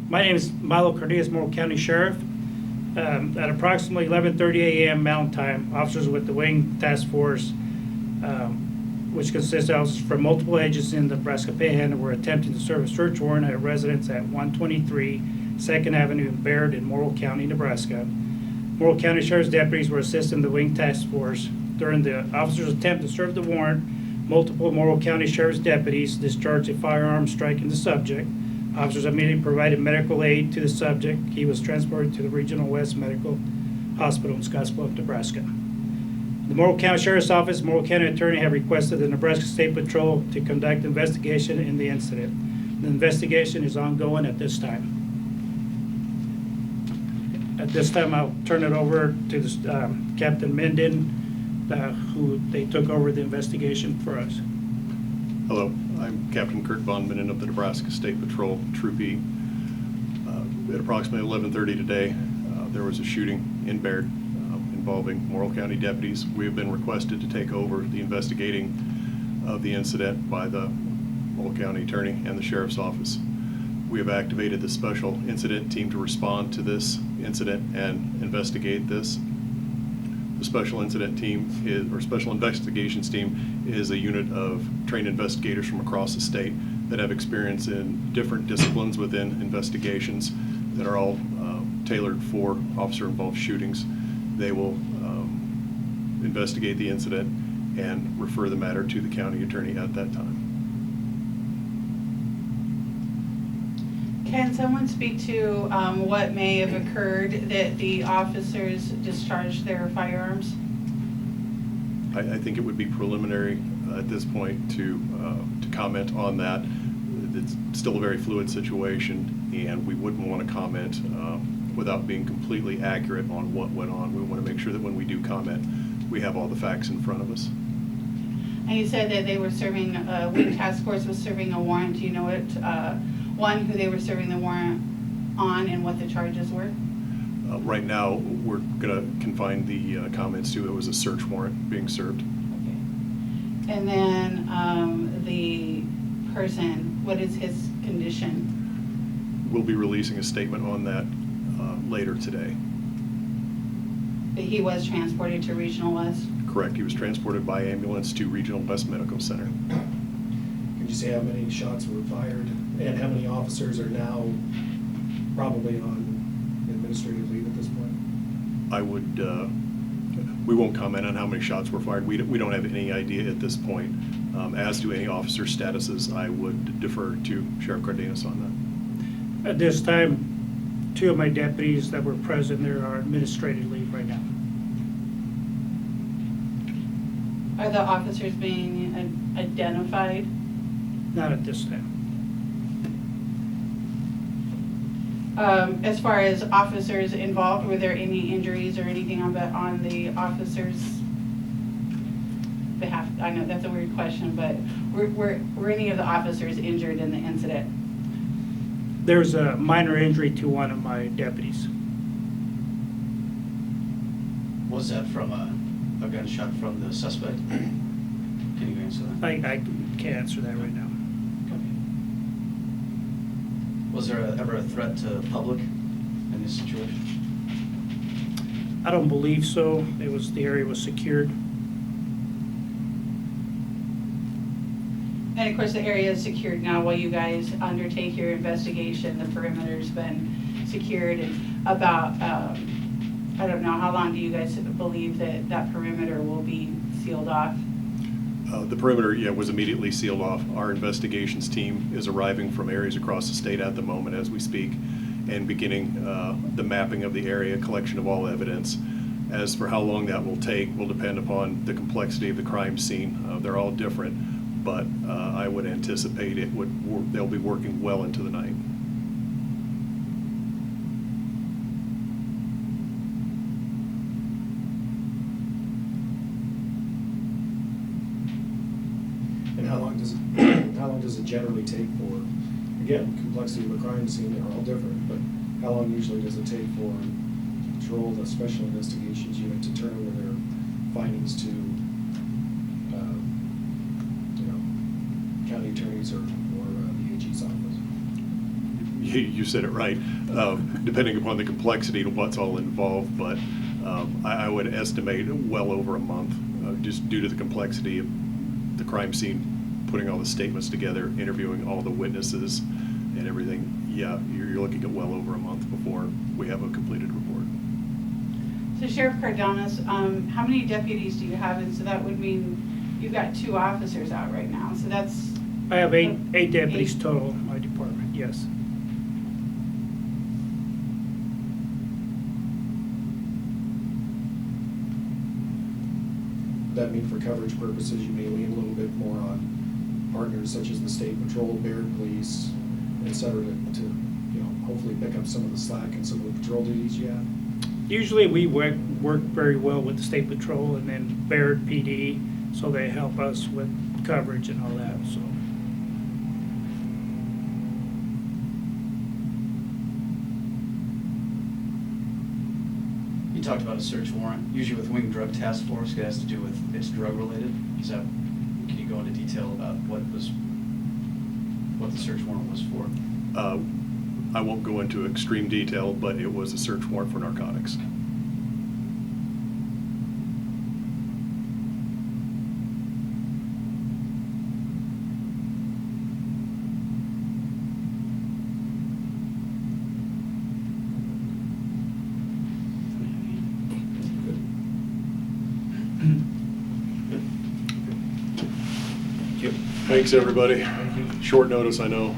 My name is Milo, Cardenas, Morrill County Sheriff. At approximately 11:30 a.m. Mountain Time, officers with the Wing Task Force, which consists of officers from multiple agencies in the Nebraska Panhandle, were attempting to serve a search warrant at a residence at 123 2nd Avenue in Bayard in Morrill County, Nebraska. Morrill County Sheriff's deputies were assisting the Wing Task Force. During the officers' attempt to serve the warrant, multiple Morrill County Sheriff's deputies discharged a firearm, striking the subject. Officers immediately provided medical aid to the subject. He was transported to the Regional West Medical Hospital in Scottsbluff, Nebraska. The Morrill County Sheriff's Office, Morrill County Attorney have requested the Nebraska State Patrol to conduct investigation in the incident. The investigation is ongoing at this time. At this time, I'll turn it over to Captain Minden, who they took over the investigation for us. Hello, I'm Captain Kurt Von Minden of the Nebraska State Patrol, Troop E. At approximately 11:30 today, there was a shooting in Bayard involving Morrill County deputies. We have been requested to take over the investigating of the incident by the Morrill County Attorney and the Sheriff's Office. We have activated the Special Incident Team to respond to this incident and investigate this. The Special Incident Team or Special Investigations Team is a unit of trained investigators from across the state that have experience in different disciplines within investigations that are all tailored for officer-involved shootings. They will investigate the incident and refer the matter to the county attorney at that time. Can someone speak to what may have occurred that the officers discharged their firearms? I think it would be preliminary at this point to comment on that. It's still a very fluid situation, and we wouldn't want to comment without being completely accurate on what went on. We want to make sure that when we do comment, we have all the facts in front of us. And you said that they were serving, Wing Task Force was serving a warrant. Do you know what, who they were serving the warrant on and what the charges were? Right now, we're going to confine the comments to it was a search warrant being served. Okay. And then the person, what is his condition? We'll be releasing a statement on that later today. That he was transported to Regional West? Correct. He was transported by ambulance to Regional West Medical Center. Can you say how many shots were fired and how many officers are now probably on administrative leave at this point? We won't comment on how many shots were fired. We don't have any idea at this point. As to any officer statuses, I would defer to Sheriff Cardenas on that. At this time, 2 of my deputies that were present there are administrative leave right now. Are the officers being identified? Not at this time. As far as officers involved, were there any injuries or anything on the officers' behalf? I know that's a weird question, but were any of the officers injured in the incident? There's a minor injury to one of my deputies. Was that from a gunshot from the suspect? Can you answer that? I can't answer that right now. Was there ever a threat to the public in this situation? I don't believe so. The area was secured. And of course, the area is secured now while you guys undertake your investigation. The perimeter's been secured, and about, I don't know, how long do you guys believe that perimeter will be sealed off? The perimeter, was immediately sealed off. Our investigations team is arriving from areas across the state at the moment as we speak and beginning the mapping of the area, collection of all evidence. As for how long that will take will depend upon the complexity of the crime scene. They're all different, but I would anticipate they'll be working well into the night. And how long does it generally take for, again, complexity of the crime scene, they're all different, but how long usually does it take for patrol, the special investigations unit to turn over their findings to county attorneys or the AG's office? You said it right, depending upon the complexity to what's all involved, but I would estimate well over a month, just due to the complexity of the crime scene, putting all the statements together, interviewing all the witnesses and everything. Yeah, you're looking at well over a month before we have a completed report. So Sheriff Cardenas, how many deputies do you have? And so that would mean you've got 2 officers out right now, so that's. I have eight deputies 8. total in my department, yes. That mean for coverage purposes, you may lean a little bit more on partners such as the State Patrol, Bayard Police, et cetera, to hopefully pick up some of the slack and some of the patrol duties you have? Usually we work very well with the State Patrol and then Bayard PD, so they help us with coverage and all that, so. You talked about a search warrant. Usually with Wing Drug Task Force, it has to do with, it's drug related. Is that, can you go into detail about what the search warrant was for? I won't go into extreme detail, but it was a search warrant for narcotics. Thanks, everybody. Short notice, I know.